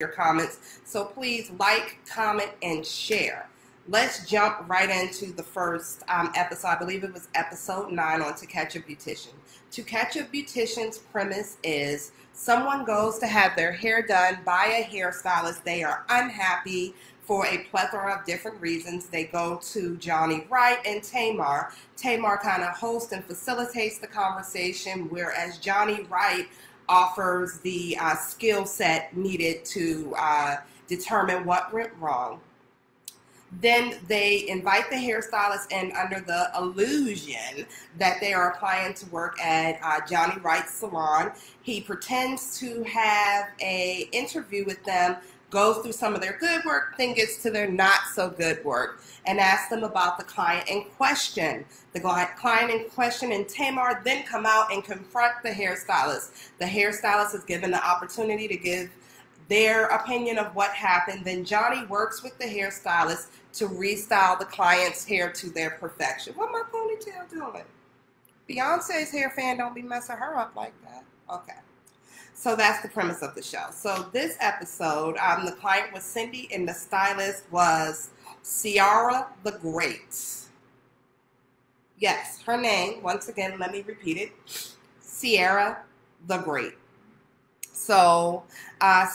your comments. So please like, comment, and share. Let's jump right into the first episode. I believe it was episode 9 on To Catch a Beautician. To Catch a Beautician's premise is someone goes to have their hair done by a hairstylist. They are unhappy for a plethora of different reasons. They go to Wright and Tamar. Tamar kind of hosts and facilitates the conversation, whereas Wright offers the skill set needed to determine what went wrong. Then they invite the hairstylist in under the illusion that they are applying to work at Wright's salon. He pretends to have an interview with them, goes through some of their good work, then gets to their not so good work, and asks them about the client in question. The client in question and Tamar then come out and confront the hairstylist. The hairstylist is given the opportunity to give their opinion of what happened. Then Johnny works with the hairstylist to restyle the client's hair to their perfection. What my ponytail doing? Beyonce's hair fan don't be messing her up like that. Okay. So that's the premise of the show. So this episode, the client was Cindy and the stylist was Ciara the Great. Yes, her name, once again, let me repeat it, Ciara the Great. So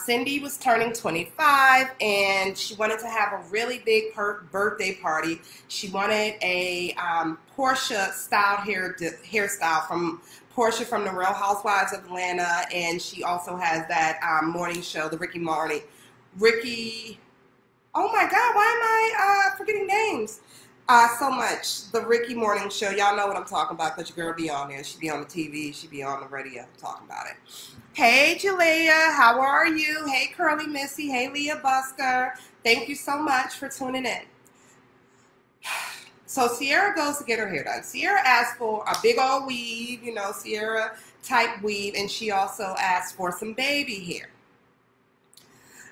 Cindy was turning 25 and she wanted to have a really big birthday party. She wanted a Portia styled hairstyle from Portia from the Real Housewives of Atlanta, and she also has that morning show, the oh my God, why am I forgetting names so much? The Ricky Morning Show. Y'all know what I'm talking about because your girl be on there. She be on the TV. She be on the radio talking about it. Hey, Jalea. How are you? Hey, Curly Missy. Hey, Leah Busker. Thank you so much for tuning in. So Ciara goes to get her hair done. Ciara asks for a big old weave, you know, Ciara type weave, and she also asked for some baby hair.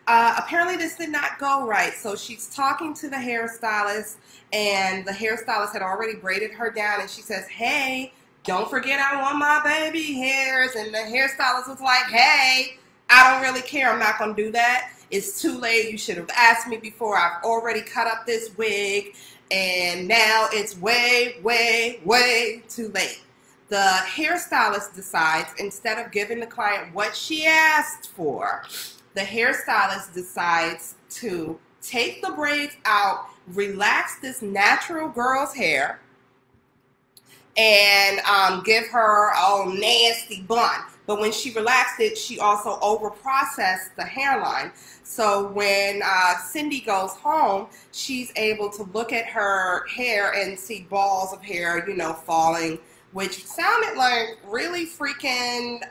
Apparently this did not go right, so she's talking to the hairstylist, and the hairstylist had already braided her down, and she says, hey, don't forget I want my baby hairs, and the hairstylist was like, hey, I don't really care, I'm not going to do that. It's too late, you should have asked me before, I've already cut up this wig, and now it's way, way, way too late. The hairstylist decides, instead of giving the client what she asked for, the hairstylist decides to take the braids out, relax this natural girl's hair, and give her a nasty bun. But when she relaxed it, she also over-processed the hairline. So when Cindy goes home, she's able to look at her hair and see balls of hair, you know, falling, which sounded like really freaking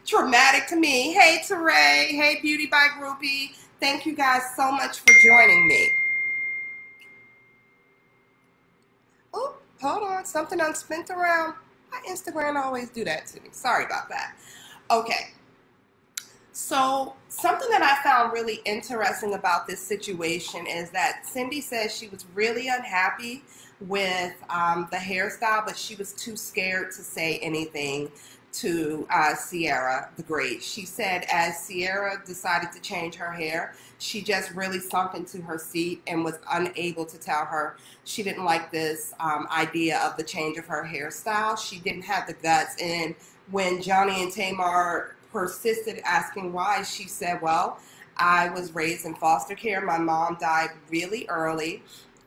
traumatic to me. Hey, Teray. Hey, Beauty by Groupie. Thank you guys so much for joining me. Oh, hold on. Something unspent around. My Instagram always do that to me. Sorry about that. Okay. So something that I found really interesting about this situation is that Cindy says she was really unhappy with the hairstyle, but she was too scared to say anything to Ciara the Great. She said as Ciara decided to change her hair, she just really sunk into her seat and was unable to tell her she didn't like this idea of the change of her hairstyle. She didn't have the guts. And when Johnny and Tamar persisted asking why, she said, well, I was raised in foster care. My mom died really early.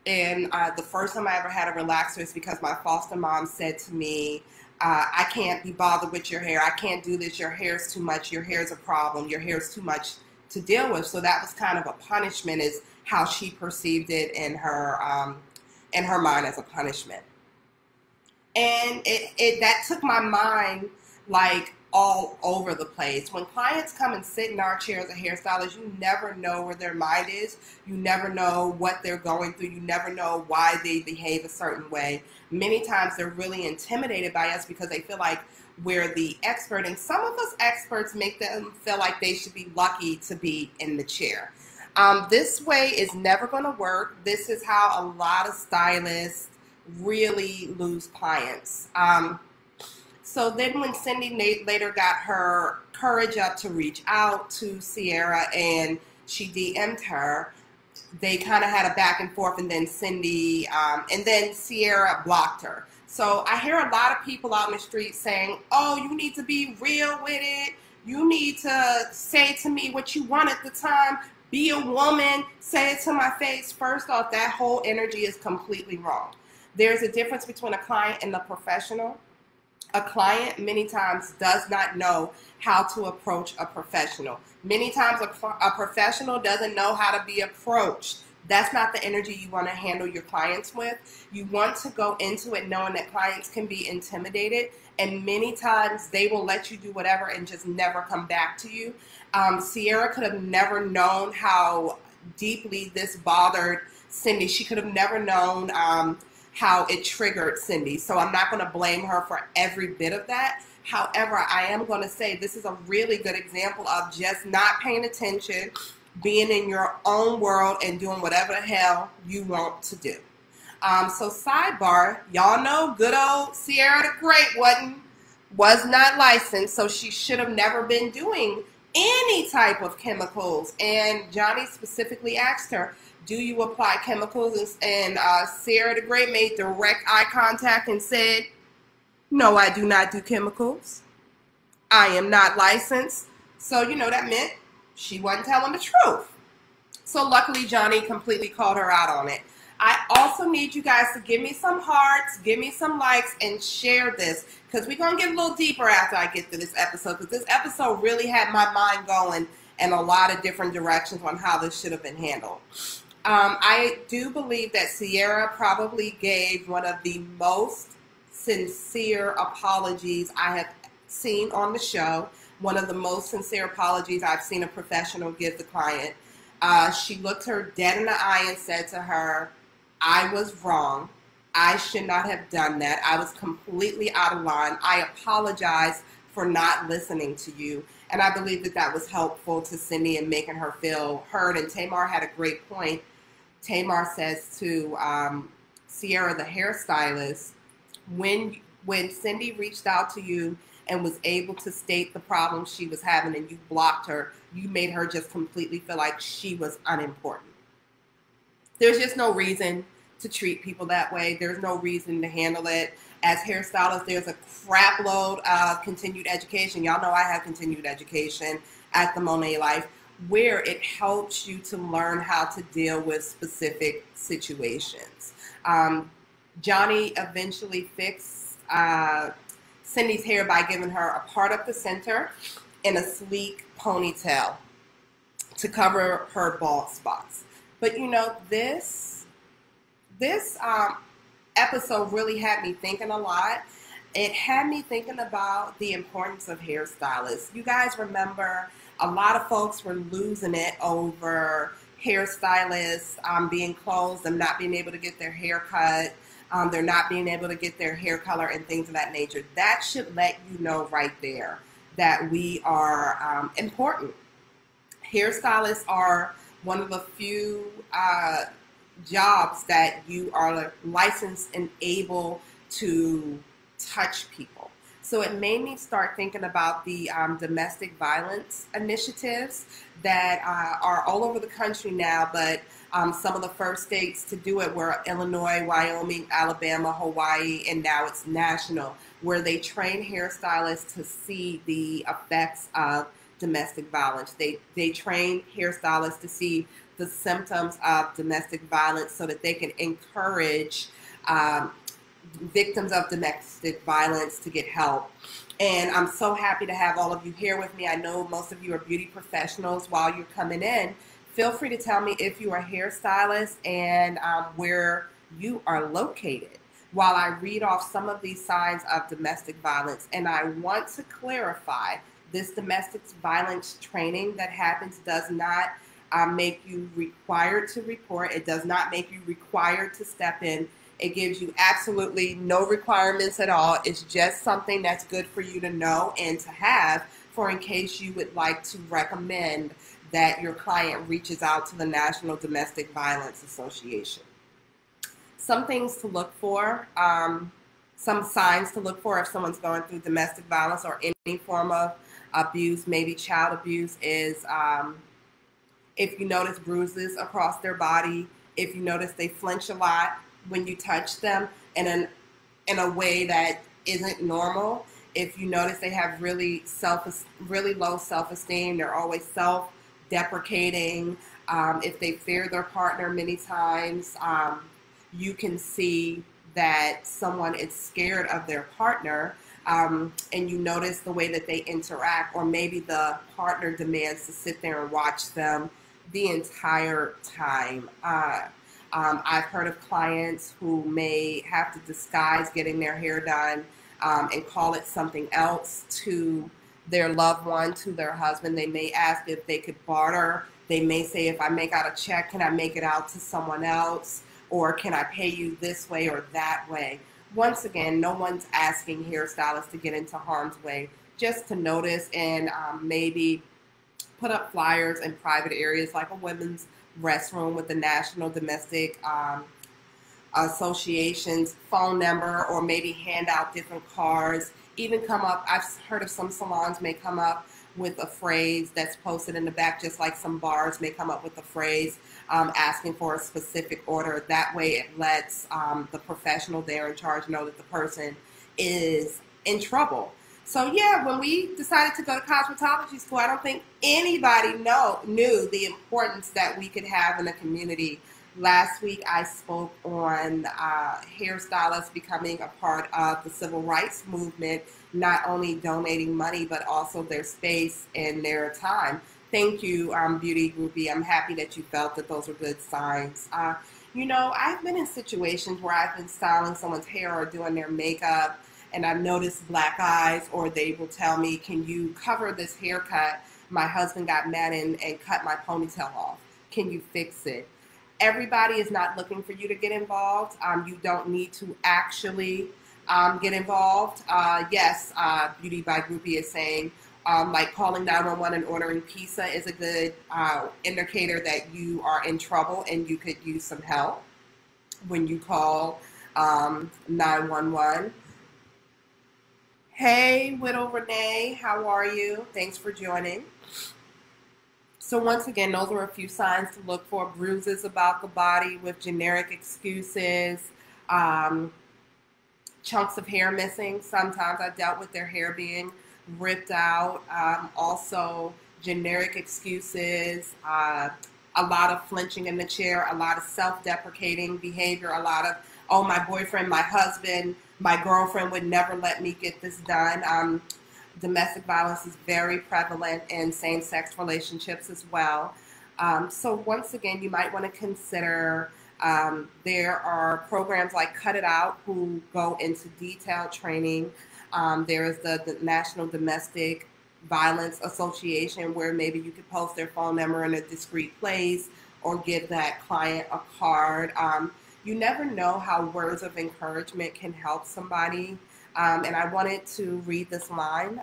And the first time I ever had a relaxer is because my foster mom said to me, I can't be bothered with your hair. I can't do this. Your hair's too much. Your hair's a problem. Your hair's too much to deal with. So that was kind of a punishment, is how she perceived it in her mind as a punishment. And that took my mind like all over the place. When clients come and sit in our chair as a hairstylist, you never know where their mind is. You never know what they're going through. You never know why they behave a certain way. Many times they're really intimidated by us because they feel like we're the expert, and some of us experts make them feel like they should be lucky to be in the chair. This way is never going to work. This is how a lot of stylists really lose clients. So then when Cindy later got her courage up to reach out to Sierra, and she DM'd her. They kind of had a back and forth, and then and then Sierra blocked her. So I hear a lot of people out in the street saying, oh, you need to be real with it. You need to say to me what you want at the time. Be a woman. Say it to my face. First off, that whole energy is completely wrong. There's a difference between a client and a professional. A client many times does not know how to approach a professional. Many times a professional doesn't know how to be approached. That's not the energy you want to handle your clients with. You want to go into it knowing that clients can be intimidated, and many times they will let you do whatever and just never come back to you. Sierra could have never known how deeply this bothered Cindy. She could have never known how it triggered Cindy. So I'm not going to blame her for every bit of that. However, I am going to say this is a really good example of just not paying attention, being in your own world and doing whatever the hell you want to do. So sidebar, y'all know good old Sierra the Great was not licensed, so she should have never been doing any type of chemicals. And Johnny specifically asked her, do you apply chemicals? And Sierra the Great made direct eye contact and said, no, I do not do chemicals. I am not licensed. So, you know, that meant she wasn't telling the truth. So luckily, Johnny completely called her out on it. I also need you guys to give me some hearts, give me some likes, and share this, because we're going to get a little deeper after I get through this episode, because this episode really had my mind going in a lot of different directions on how this should have been handled. I do believe that Sierra probably gave one of the most sincere apologies I have seen on the show. One of the most sincere apologies I've seen a professional give the client. She looked her dead in the eye and said to her, I was wrong. I should not have done that. I was completely out of line. I apologize for not listening to you. And I believe that that was helpful to Cindy in making her feel heard. And Tamar had a great point. Tamar says to Sierra, the hairstylist, when Cindy reached out to you and was able to state the problem she was having and you blocked her, you made her just completely feel like she was unimportant. There's just no reason to treat people that way. There's no reason to handle it. As hairstylists, there's a crap load of continued education. Y'all know I have continued education at the Monae Life, where it helps you to learn how to deal with specific situations. Johnny eventually fixed Cindy's hair by giving her a part up the center and a sleek ponytail to cover her bald spots. But you know, this episode really had me thinking a lot. It had me thinking about the importance of hairstylists. You guys remember a lot of folks were losing it over hairstylists being closed and not being able to get their hair cut. They're not being able to get their hair color and things of that nature. That should let you know right there that we are important. Hairstylists are one of the few jobs that you are licensed and able to touch people. So it made me start thinking about the domestic violence initiatives that are all over the country now, but some of the first states to do it were Illinois, Wyoming, Alabama, Hawaii, and now it's national, where they train hairstylists to see the effects of domestic violence. They train hairstylists to see the symptoms of domestic violence so that they can encourage victims of domestic violence to get help. And I'm so happy to have all of you here with me. I know most of you are beauty professionals. While you're coming in, feel free to tell me if you are a hairstylist and where you are located while I read off some of these signs of domestic violence. And I want to clarify, this domestic violence training that happens does not make you required to report. It does not make you required to step in. It gives you absolutely no requirements at all. It's just something that's good for you to know and to have for in case you would like to recommend that your client reaches out to the National Domestic Violence Association. Some things to look for, some signs to look for if someone's going through domestic violence or any form of abuse, maybe child abuse, is if you notice bruises across their body, if you notice they flinch a lot when you touch them in a way that isn't normal, if you notice they have really low self-esteem, they're always self-deprecating, if they fear their partner many times, you can see that someone is scared of their partner, and you notice the way that they interact, or maybe the partner demands to sit there and watch them the entire time. I've heard of clients who may have to disguise getting their hair done and call it something else to their loved one, to their husband. They may ask if they could barter. They may say, if I make out a check, can I make it out to someone else? Or can I pay you this way or that way? Once again, no one's asking hairstylists to get into harm's way, just to notice and maybe put up flyers in private areas like a women's restroom with the National Domestic Association's phone number, or maybe hand out different cards. Even come up, I've heard of some salons may come up with a phrase that's posted in the back, just like some bars may come up with a phrase asking for a specific order. That way it lets the professional there in charge know that the person is in trouble. So yeah, when we decided to go to cosmetology school, I don't think anybody knew the importance that we could have in the community. Last week I spoke on hairstylists becoming a part of the civil rights movement, not only donating money, but also their space and their time. Thank you, Beauty Groupie. I'm happy that you felt that those were good signs. You know, I've been in situations where I've been styling someone's hair or doing their makeup, and I've noticed black eyes, or they will tell me, can you cover this haircut? My husband got mad and cut my ponytail off. Can you fix it? Everybody is not looking for you to get involved. You don't need to actually get involved. Yes, Beauty by Groupie is saying, like calling 911 and ordering pizza is a good indicator that you are in trouble and you could use some help when you call 911. Hey, Widow Renee, how are you? Thanks for joining. So once again, those are a few signs to look for. Bruises about the body with generic excuses, chunks of hair missing. Sometimes I dealt with their hair being ripped out. Also generic excuses, a lot of flinching in the chair, a lot of self-deprecating behavior, a lot of, oh, my boyfriend, my husband, my girlfriend would never let me get this done. Domestic violence is very prevalent in same-sex relationships as well. So once again, you might want to consider, there are programs like Cut It Out who go into detailed training. There is the National Domestic Violence Association, where maybe you could post their phone number in a discreet place or give that client a card. You never know how words of encouragement can help somebody. And I wanted to read this line.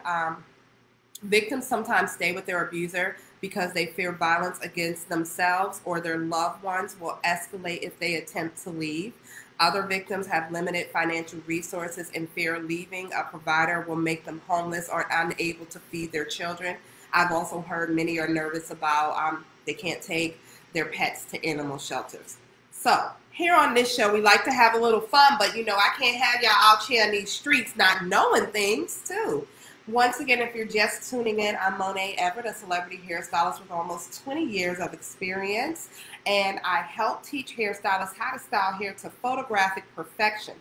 Victims sometimes stay with their abuser because they fear violence against themselves or their loved ones will escalate if they attempt to leave. Other victims have limited financial resources and fear leaving a provider will make them homeless or unable to feed their children. I've also heard many are nervous about they can't take their pets to animal shelters. So here on this show, we like to have a little fun, but you know, I can't have y'all out here in these streets not knowing things too. Once again, if you're just tuning in, I'm Monae Everett, a celebrity hairstylist with almost 20 years of experience, and I help teach hairstylists how to style hair to photographic perfection.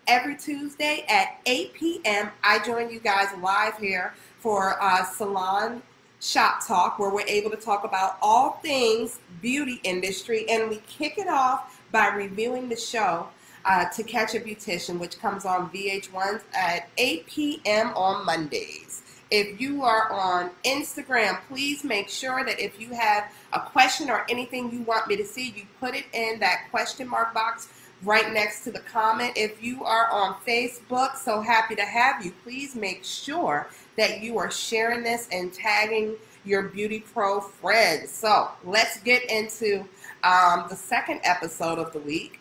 Every Tuesday at 8 p.m., I join you guys live here for Salon Shop Talk, where we're able to talk about all things beauty industry, and we kick it off by reviewing the show To Catch a Beautician, which comes on VH1 at 8 p.m. on Mondays. If you are on Instagram, please make sure that if you have a question or anything you want me to see, you put it in that question mark box right next to the comment. If you are on Facebook, so happy to have you. Please make sure that you are sharing this and tagging your beauty pro friends. So let's get into the second episode of the week.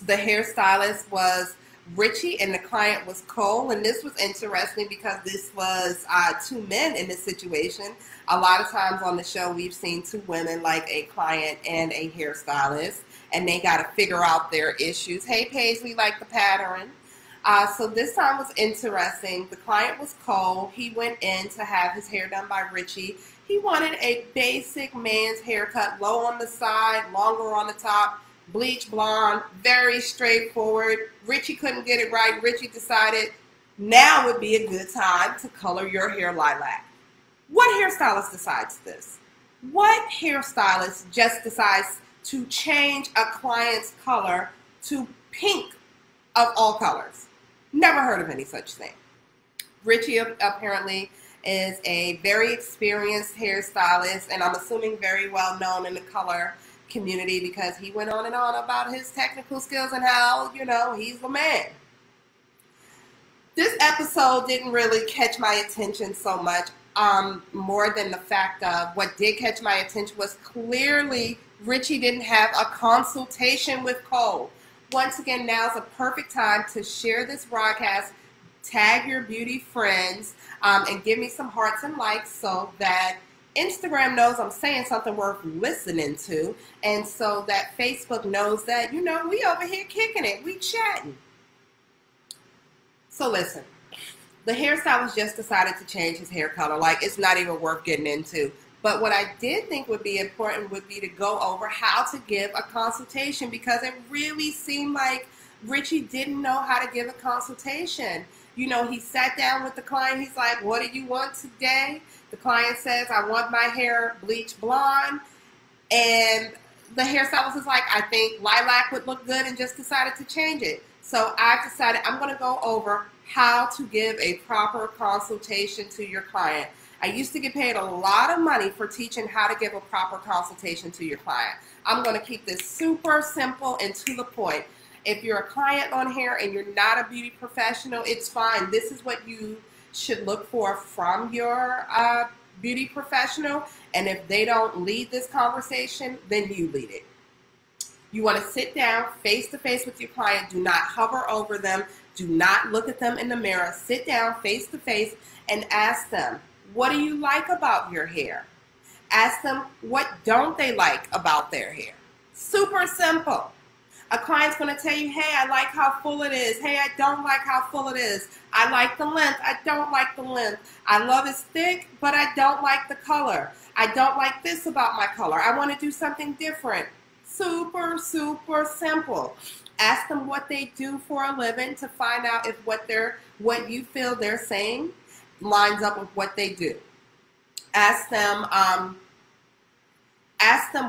The hairstylist was Richie and the client was Cole, and this was interesting because this was two men in this situation. A lot of times on the show we've seen two women, like a client and a hairstylist, and they got to figure out their issues. Hey Paige, we like the pattern. So this time was interesting. The client was Cole. He went in to have his hair done by Richie. He wanted a basic man's haircut, low on the side, longer on the top, bleach blonde, very straightforward. Richie couldn't get it right. Richie decided now would be a good time to color your hair lilac. What hairstylist decides this? What hairstylist just decides to change a client's color to pink of all colors? Never heard of any such thing. Richie apparently is a very experienced hairstylist, and I'm assuming very well known in the color community because he went on and on about his technical skills and how, you know, he's the man. This episode didn't really catch my attention so much, more than the fact of what did catch my attention was clearly Richie didn't have a consultation with Cole. Once again, now's a perfect time to share this broadcast, tag your beauty friends, and give me some hearts and likes so that Instagram knows I'm saying something worth listening to, and so that Facebook knows that, you know, we over here kicking it, we chatting. So listen, the hairstylist just decided to change his hair color. Like, it's not even worth getting into. But what I did think would be important would be to go over how to give a consultation, because it really seemed like Richie didn't know how to give a consultation. You know, he sat down with the client. He's like, what do you want today? The client says, I want my hair bleach blonde. And the hairstylist is like, I think lilac would look good, and just decided to change it. So I decided I'm going to go over how to give a proper consultation to your client. I used to get paid a lot of money for teaching how to give a proper consultation to your client. I'm going to keep this super simple and to the point. If you're a client on here and you're not a beauty professional, it's fine. This is what you should look for from your beauty professional. And if they don't lead this conversation, then you lead it. You want to sit down face to face with your client. Do not hover over them. Do not look at them in the mirror. Sit down face to face and ask them, what do you like about your hair? Ask them, what don't they like about their hair? Super simple. A client's going to tell you, hey, I like how full it is. Hey, I don't like how full it is. I like the length. I don't like the length. I love it's thick, but I don't like the color. I don't like this about my color. I want to do something different. Super, super simple. Ask them what they do for a living to find out if what you feel they're saying lines up with what they do. Ask them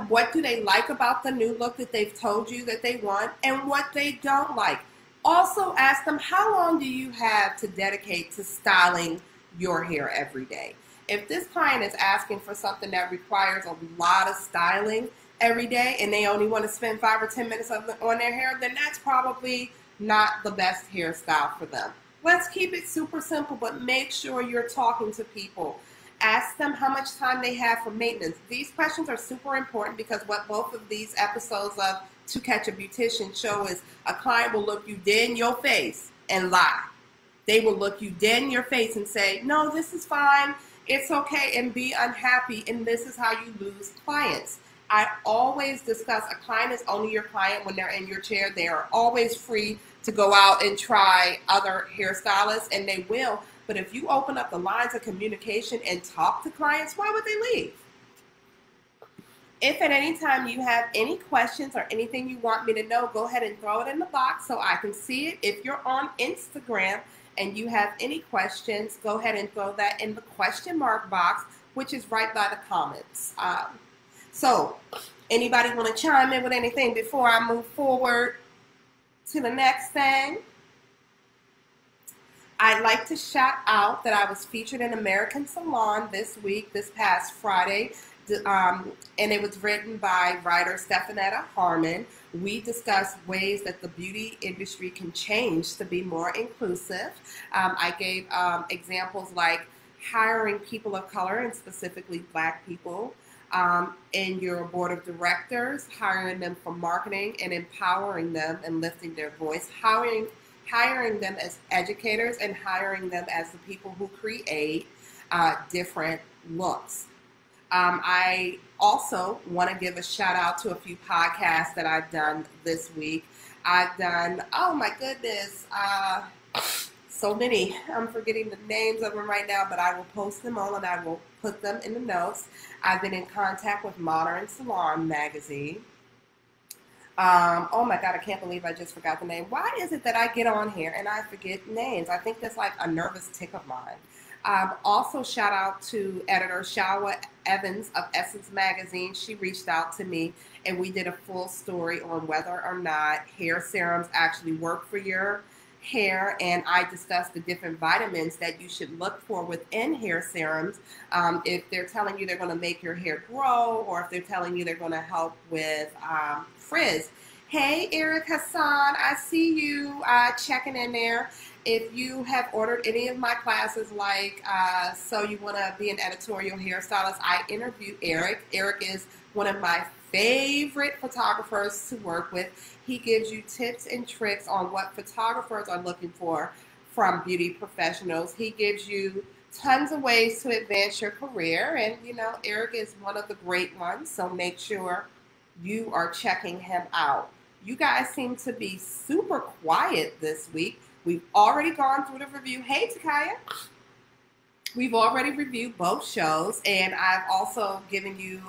what do they like about the new look that they've told you that they want, and what they don't like. Also ask them, how long do you have to dedicate to styling your hair every day? If this client is asking for something that requires a lot of styling every day and they only want to spend 5 or 10 minutes on their hair, then that's probably not the best hairstyle for them. Let's keep it super simple, but make sure you're talking to people. Ask them how much time they have for maintenance. These questions are super important because what both of these episodes of To Catch a Beautician show is a client will look you dead in your face and lie. They will look you dead in your face and say, no, this is fine, it's okay, and be unhappy, and this is how you lose clients. I always discuss a client is only your client when they're in your chair. They are always free to go out and try other hairstylists, and they will. But if you open up the lines of communication and talk to clients, why would they leave? If at any time you have any questions or anything you want me to know, go ahead and throw it in the box so I can see it. If you're on Instagram and you have any questions, go ahead and throw that in the question mark box, which is right by the comments. So anybody want to chime in with anything before I move forward to the next thing? I'd like to shout out that I was featured in American Salon this week, this past Friday, and it was written by writer Stefanetta Harmon. We discussed ways that the beauty industry can change to be more inclusive. I gave examples like hiring people of color, and specifically Black people, in your board of directors, hiring them for marketing and empowering them and lifting their voice, hiring them as educators and hiring them as the people who create different looks. I also want to give a shout out to a few podcasts that I've done this week. I've done, oh my goodness, so many. I'm forgetting the names of them right now, but I will post them all and I will put them in the notes. I've been in contact with Modern Salon magazine. Oh my God, I can't believe I just forgot the name. Why is it that I get on here and I forget names? I think that's like a nervous tick of mine. Also, shout out to editor Shawa Evans of Essence Magazine. She reached out to me and we did a full story on whether or not hair serums actually work for your hair, and I discussed the different vitamins that you should look for within hair serums. If they're telling you they're going to make your hair grow, or if they're telling you they're going to help with frizz. Hey, Eric Hassan, I see you checking in there. If you have ordered any of my classes, like So You Want to Be an Editorial Hairstylist, I interviewed Eric. Eric is one of my favorite photographers to work with. He gives you tips and tricks on what photographers are looking for from beauty professionals. He gives you tons of ways to advance your career, and you know, Eric is one of the great ones, so make sure you are checking him out. You guys seem to be super quiet this week. We've already gone through the review. Hey, Takaya. We've already reviewed both shows, and I've also given you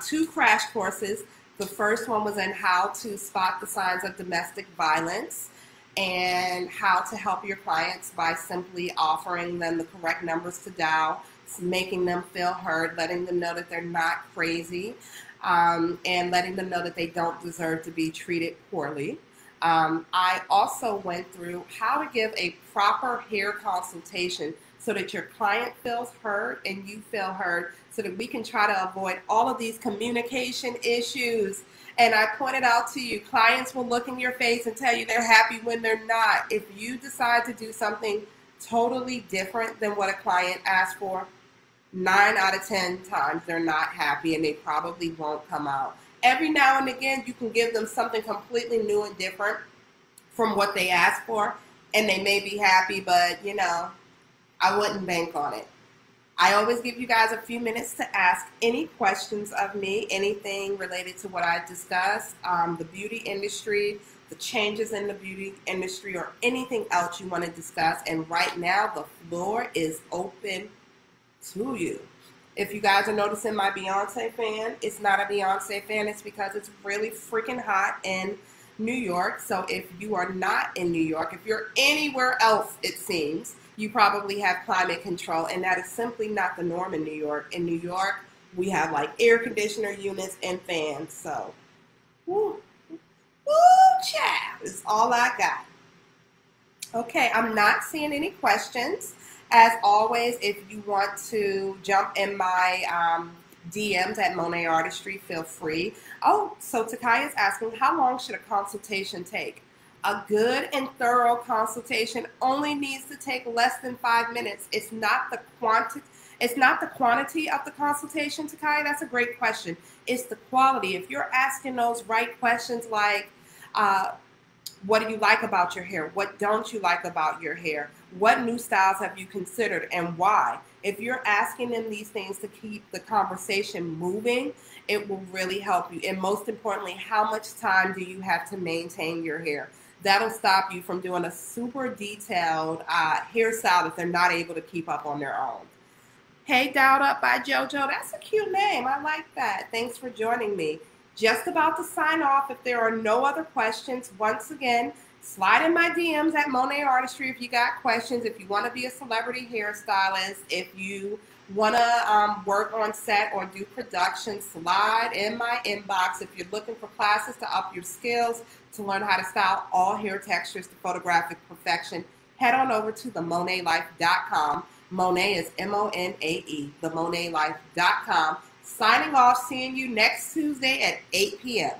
2 crash courses. The first one was in how to spot the signs of domestic violence and how to help your clients by simply offering them the correct numbers to dial, making them feel heard, letting them know that they're not crazy, and letting them know that they don't deserve to be treated poorly. I also went through how to give a proper hair consultation so that your client feels heard and you feel heard, so that we can try to avoid all of these communication issues. And I pointed out to you, clients will look in your face and tell you they're happy when they're not. If you decide to do something totally different than what a client asked for, 9 out of 10 times they're not happy and they probably won't come out. Every now and again, you can give them something completely new and different from what they asked for, and they may be happy, but you know, I wouldn't bank on it. I always give you guys a few minutes to ask any questions of me, anything related to what I discussed, the beauty industry, the changes in the beauty industry, or anything else you want to discuss. And right now, the floor is open to you. If you guys are noticing my Beyonce fan, it's not a Beyonce fan. It's because it's really freaking hot in New York. So if you are not in New York, if you're anywhere else, it seems, you probably have climate control, and that is simply not the norm in New York. In New York, we have like air conditioner units and fans. So, woo, child, is all I got. Okay, I'm not seeing any questions. As always, if you want to jump in my DMs at Monae Artistry, feel free. Oh, so Takai is asking, how long should a consultation take? A good and thorough consultation only needs to take less than 5 minutes. It's not the quantity. It's not the quantity of the consultation, Takai. That's a great question. It's the quality. If you're asking those right questions like, what do you like about your hair? What don't you like about your hair? What new styles have you considered and why? If you're asking them these things to keep the conversation moving, it will really help you. And most importantly, how much time do you have to maintain your hair? That'll stop you from doing a super detailed hairstyle that they're not able to keep up on their own. Hey, Dialed Up by JoJo. That's a cute name. I like that. Thanks for joining me. Just about to sign off. If there are no other questions, once again, slide in my DMs at Monae Artistry if you got questions. If you want to be a celebrity hairstylist, if you want to work on set or do production, slide in my inbox. If you're looking for classes to up your skills, to learn how to style all hair textures to photographic perfection, head on over to themonaelife.com. Monae is M-O-N-A-E, themonaelife.com. Signing off, seeing you next Tuesday at 8 p.m.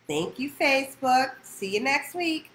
Thank you, Facebook. See you next week.